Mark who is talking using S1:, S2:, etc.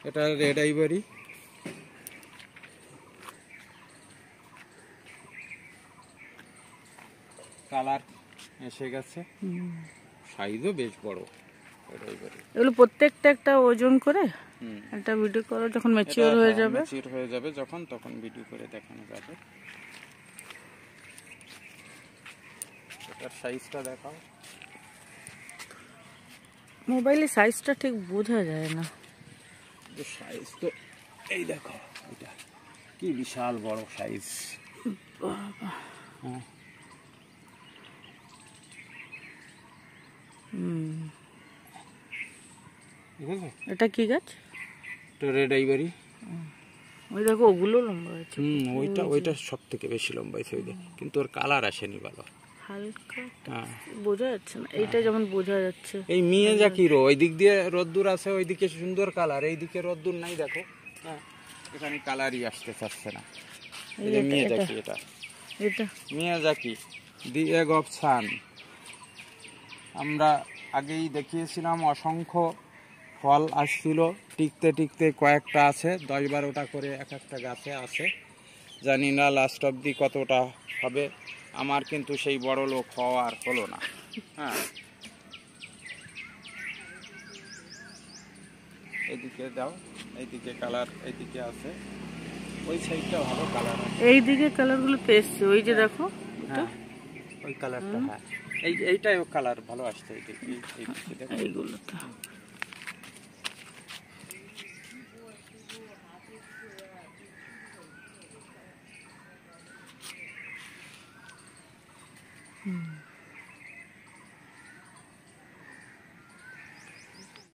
S1: এটা red ivory, colour এসে গেছে, সাইজও বেশ বড়।
S2: এগুলো প্রত্যেকটা একটা ওজন করে একটা ভিডিও করো, যখন ম্যাচিওর হয়ে যাবে,
S1: ম্যাচিওর হয়ে যাবে যখন, তখন ভিডিও করে দেখানো যাবে। এটার সাইজটা দেখাও।
S2: মোবাইলে সাইজটা ঠিক বোঝা যায় না।
S1: সাইজ তো এই দেখো, এটা কি বিশাল বড় সাইজ।
S2: এটা কি গাছ?
S1: এটা রেড আইভরি।
S2: ওই দেখো ওগুলো লম্বা আছে।
S1: ওইটা সব থেকে বেশি লম্বা হয়েছে, কিন্তু ওর কালার আসেনি ভালো,
S2: হালকা বোঝা যাচ্ছে না। এইটা যেমন বোঝা যাচ্ছে।
S1: এই মিয়াজাকিরও ওই দিক দিয়ে রোদ্দুর আছে, ওইদিকে সুন্দর কালার, এইদিকে রোদ্দুর নাই দেখো। হ্যাঁ, এখানে কালারই আসতে চাচ্ছে না। এই যে মিয়াজাকি, এটা Miyazaki the egg of San. আমরা আগেই দেখিয়েছিলাম, অসংখ্য ফল আসছিল, টিকতে টিকতে কয়েকটা আছে, 10-12টা করে এক একটা গাছে আছে। জানি না লাস্ট অবধি কতটা হবে। আমার কিন্তু সেই বড় লোক হওয়া আর হলো না। হ্যাঁ, এইদিকে দাও, এইদিকে কালার, এইদিকে আছে, ওই সাইডটা ভালো কালার আছে।
S2: এইদিকে কালারগুলো এসছে, ওই যে দেখো,
S1: হ্যাঁ ওই কালারটা, হ্যাঁ এইটাই কালার ভালো আসছে।
S2: এইগুলোটা